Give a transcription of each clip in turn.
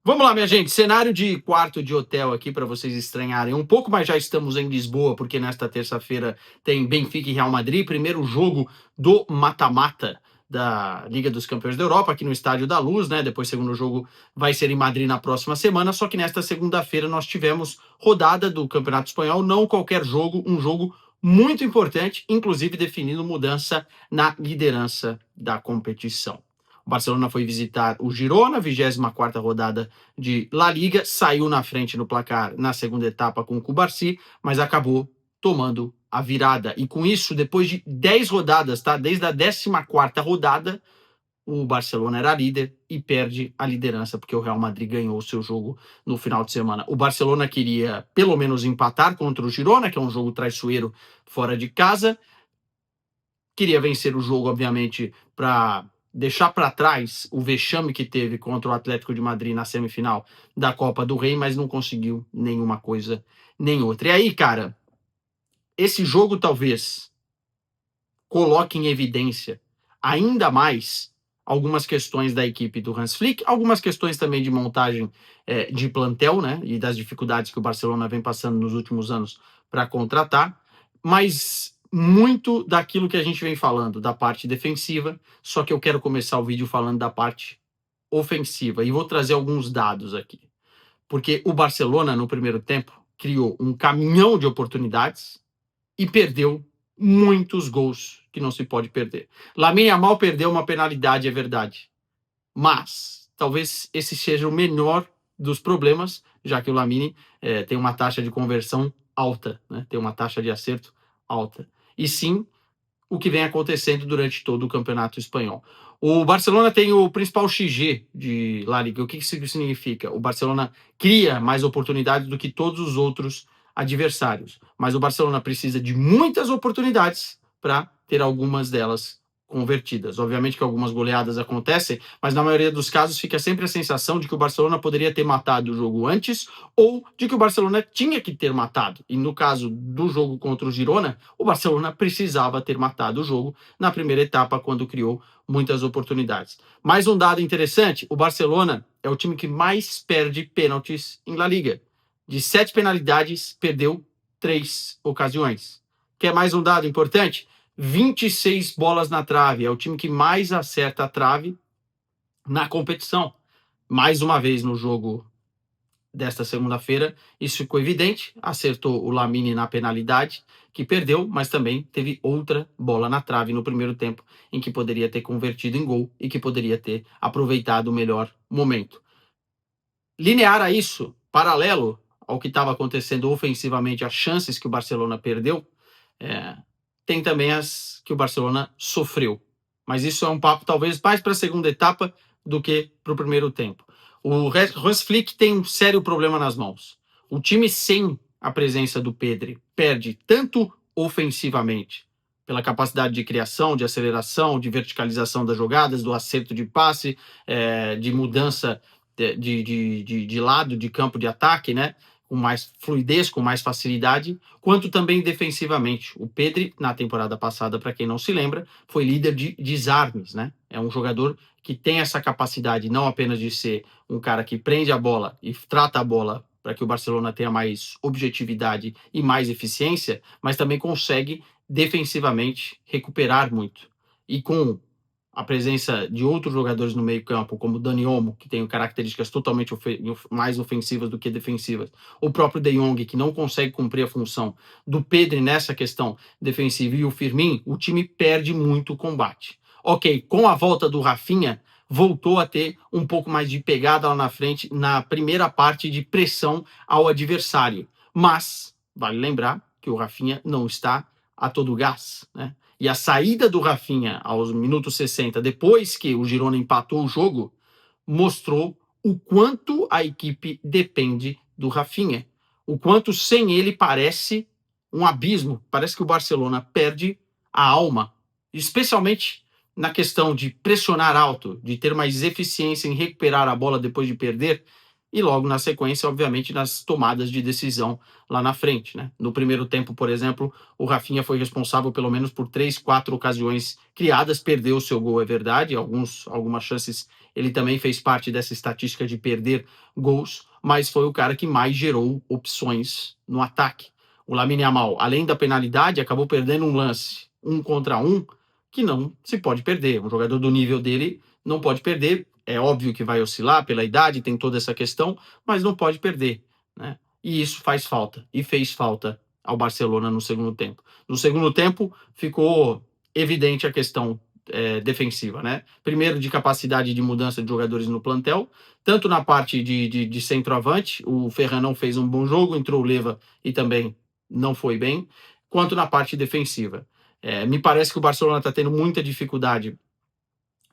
Vamos lá, minha gente. Cenário de quarto de hotel aqui para vocês estranharem um pouco, mas já estamos em Lisboa, porque nesta terça-feira tem Benfica e Real Madrid, primeiro jogo do mata-mata da Liga dos Campeões da Europa, aqui no Estádio da Luz, né? Depois, segundo jogo vai ser em Madrid na próxima semana. Só que nesta segunda-feira nós tivemos rodada do Campeonato Espanhol, não qualquer jogo, um jogo muito importante, inclusive definindo mudança na liderança da competição. O Barcelona foi visitar o Girona, 24ª rodada de La Liga, saiu na frente no placar na segunda etapa com o Cubarsí, mas acabou tomando a virada. E com isso, depois de 10 rodadas, tá? Desde a 14ª rodada, o Barcelona era líder e perde a liderança, porque o Real Madrid ganhou o seu jogo no final de semana. O Barcelona queria pelo menos empatar contra o Girona, que é um jogo traiçoeiro fora de casa. Queria vencer o jogo, obviamente, para deixar para trás o vexame que teve contra o Atlético de Madrid na semifinal da Copa do Rei, mas não conseguiu nenhuma coisa nem outra. E aí, cara, esse jogo talvez coloque em evidência ainda mais algumas questões da equipe do Hans Flick, algumas questões também de montagem de plantel, né, e das dificuldades que o Barcelona vem passando nos últimos anos para contratar, mas muito daquilo que a gente vem falando da parte defensiva, só que eu quero começar o vídeo falando da parte ofensiva e vou trazer alguns dados aqui. Porque o Barcelona, no primeiro tempo, criou um caminhão de oportunidades e perdeu muitos gols que não se pode perder. Lamine Yamal perdeu uma penalidade, é verdade. Mas talvez esse seja o menor dos problemas, já que o Lamine tem uma taxa de conversão alta, né? Tem uma taxa de acerto alta. E sim, o que vem acontecendo durante todo o campeonato espanhol. O Barcelona tem o principal XG de La Liga. O que isso significa? O Barcelona cria mais oportunidades do que todos os outros adversários. Mas o Barcelona precisa de muitas oportunidades para ter algumas delas convertidas. Obviamente que algumas goleadas acontecem, mas na maioria dos casos fica sempre a sensação de que o Barcelona poderia ter matado o jogo antes ou de que o Barcelona tinha que ter matado. E no caso do jogo contra o Girona, o Barcelona precisava ter matado o jogo na primeira etapa, quando criou muitas oportunidades. Mais um dado interessante: o Barcelona é o time que mais perde pênaltis em La Liga. De 7 penalidades, perdeu 3 ocasiões. Quer mais um dado importante? 26 bolas na trave. É o time que mais acerta a trave na competição. Mais uma vez no jogo desta segunda-feira, isso ficou evidente. Acertou o Lamine na penalidade, que perdeu, mas também teve outra bola na trave no primeiro tempo, em que poderia ter convertido em gol e que poderia ter aproveitado o melhor momento. Linear a isso, paralelo ao que estava acontecendo ofensivamente, as chances que o Barcelona perdeu, tem também as que o Barcelona sofreu. Mas isso é um papo talvez mais para a segunda etapa do que para o primeiro tempo. O Hans Flick tem um sério problema nas mãos. O time sem a presença do Pedri perde tanto ofensivamente, pela capacidade de criação, de aceleração, de verticalização das jogadas, do acerto de passe, de mudança de lado de campo de ataque, né? Com mais fluidez, com mais facilidade, quanto também defensivamente. O Pedri, na temporada passada, para quem não se lembra, foi líder de desarmes, né? É um jogador que tem essa capacidade não apenas de ser um cara que prende a bola e trata a bola para que o Barcelona tenha mais objetividade e mais eficiência, mas também consegue defensivamente recuperar muito. E com a presença de outros jogadores no meio-campo, como o Dani Olmo, que tem características totalmente mais ofensivas do que defensivas, o próprio De Jong, que não consegue cumprir a função do Pedri nessa questão defensiva, e o Firmino, o time perde muito o combate. Ok, com a volta do Rafinha, voltou a ter um pouco mais de pegada lá na frente, na primeira parte de pressão ao adversário. Mas, vale lembrar que o Rafinha não está a todo gás, né? E a saída do Rafinha aos minutos 60, depois que o Girona empatou o jogo, mostrou o quanto a equipe depende do Rafinha. O quanto sem ele parece um abismo. Parece que o Barcelona perde a alma, especialmente na questão de pressionar alto, de ter mais eficiência em recuperar a bola depois de perder. e logo na sequência, obviamente, nas tomadas de decisão lá na frente, né? No primeiro tempo, por exemplo, o Rafinha foi responsável pelo menos por 3, 4 ocasiões criadas, perdeu o seu gol, é verdade, algumas chances ele também fez parte dessa estatística de perder gols, mas foi o cara que mais gerou opções no ataque. O Lamine Yamal, além da penalidade, acabou perdendo um lance 1 contra 1 que não se pode perder. Um jogador do nível dele não pode perder. É óbvio que vai oscilar pela idade, tem toda essa questão, mas não pode perder, né? E isso faz falta, e fez falta ao Barcelona no segundo tempo. No segundo tempo, ficou evidente a questão defensiva, né? Primeiro, de capacidade de mudança de jogadores no plantel, tanto na parte de centroavante, o Ferran não fez um bom jogo, entrou o Leva e também não foi bem, quanto na parte defensiva. Me parece que o Barcelona está tendo muita dificuldade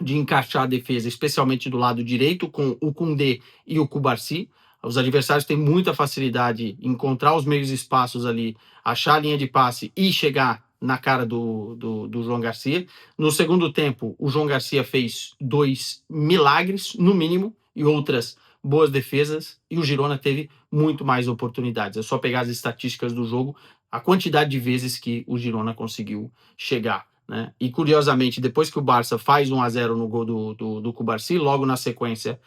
de encaixar a defesa, especialmente do lado direito, com o Koundé e o Cubarsí. Os adversários têm muita facilidade em encontrar os meios espaços ali, achar a linha de passe e chegar na cara do João Garcia. No segundo tempo, o João Garcia fez 2 milagres, no mínimo, e outras boas defesas, e o Girona teve muito mais oportunidades. É só pegar as estatísticas do jogo, a quantidade de vezes que o Girona conseguiu chegar, né? E curiosamente, depois que o Barça faz 1-0 no gol do Cubarsí, logo na sequência,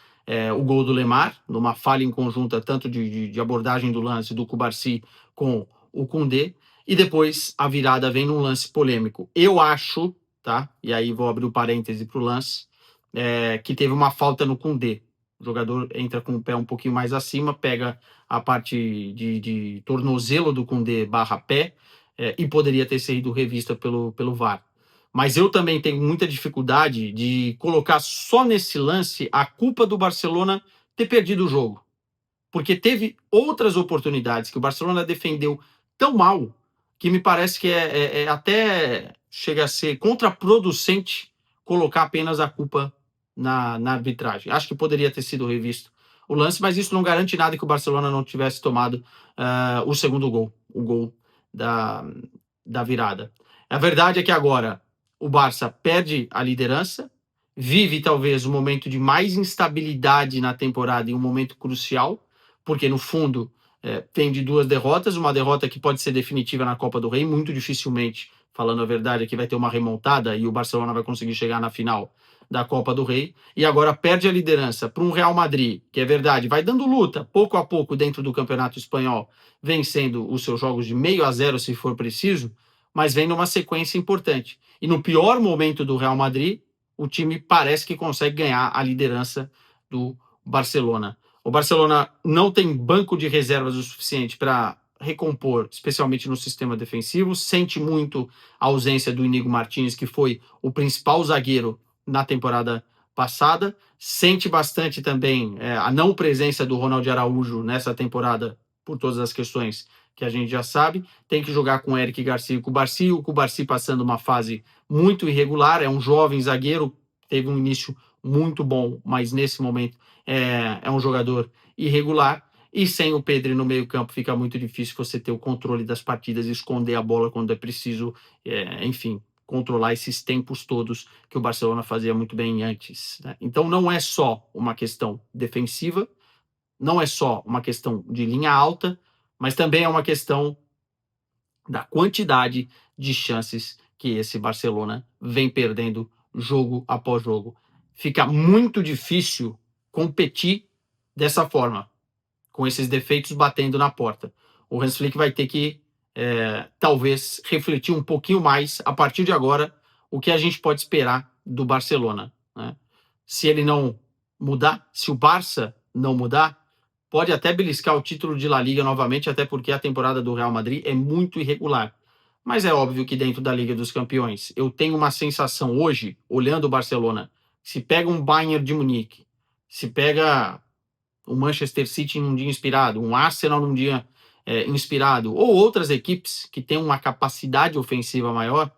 o gol do Lemar, numa falha em conjunta, tanto de abordagem do lance do Cubarsí com o Koundé, e depois a virada vem num lance polêmico. Eu acho, tá? E aí vou abrir o parêntese para o lance, que teve uma falta no Koundé. O jogador entra com o pé um pouquinho mais acima, pega a parte de tornozelo do Koundé barra pé, e poderia ter sido revista pelo VAR. Mas eu também tenho muita dificuldade de colocar só nesse lance a culpa do Barcelona ter perdido o jogo. Porque teve outras oportunidades que o Barcelona defendeu tão mal que me parece que até chega a ser contraproducente colocar apenas a culpa na arbitragem. Acho que poderia ter sido revisto o lance, mas isso não garante nada que o Barcelona não tivesse tomado o segundo gol, o gol da, da virada. A verdade é que agora o Barça perde a liderança, vive talvez um momento de mais instabilidade na temporada e um momento crucial, porque no fundo tem de 2 derrotas, uma derrota que pode ser definitiva na Copa do Rei, muito dificilmente, falando a verdade, aqui vai ter uma remontada e o Barcelona vai conseguir chegar na final da Copa do Rei, e agora perde a liderança para um Real Madrid, que é verdade, vai dando luta pouco a pouco dentro do Campeonato Espanhol, vencendo os seus jogos de 0,5 se for preciso, mas vem numa sequência importante. E no pior momento do Real Madrid, o time parece que consegue ganhar a liderança do Barcelona. O Barcelona não tem banco de reservas o suficiente para recompor, especialmente no sistema defensivo, sente muito a ausência do Íñigo Martínez, que foi o principal zagueiro na temporada passada, sente bastante também a não presença do Ronald Araújo nessa temporada, por todas as questões que a gente já sabe, tem que jogar com Eric Garcia e o Cubarsí passando uma fase muito irregular, é um jovem zagueiro, teve um início muito bom, mas nesse momento é um jogador irregular, e sem o Pedri no meio campo fica muito difícil você ter o controle das partidas, esconder a bola quando é preciso, enfim, controlar esses tempos todos que o Barcelona fazia muito bem antes, né? Então não é só uma questão defensiva, não é só uma questão de linha alta, mas também é uma questão da quantidade de chances que esse Barcelona vem perdendo jogo após jogo. Fica muito difícil competir dessa forma, com esses defeitos batendo na porta. O Hans Flick vai ter que, talvez, refletir um pouquinho mais, a partir de agora, o que a gente pode esperar do Barcelona, né? Se ele não mudar, se o Barça não mudar, pode até beliscar o título de La Liga novamente, até porque a temporada do Real Madrid é muito irregular. Mas é óbvio que dentro da Liga dos Campeões, eu tenho uma sensação hoje, olhando o Barcelona, se pega um Bayern de Munique, se pega o Manchester City num dia inspirado, um Arsenal num dia inspirado, ou outras equipes que têm uma capacidade ofensiva maior,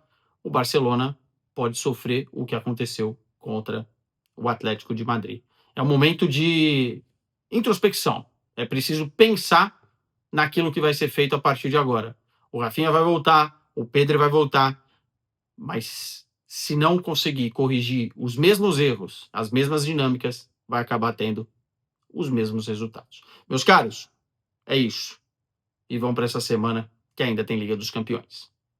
o Barcelona pode sofrer o que aconteceu contra o Atlético de Madrid. É um momento de introspecção. É preciso pensar naquilo que vai ser feito a partir de agora. O Rafinha vai voltar, o Pedro vai voltar, mas se não conseguir corrigir os mesmos erros, as mesmas dinâmicas, vai acabar tendo os mesmos resultados. Meus caros, é isso. E vamos para essa semana que ainda tem Liga dos Campeões.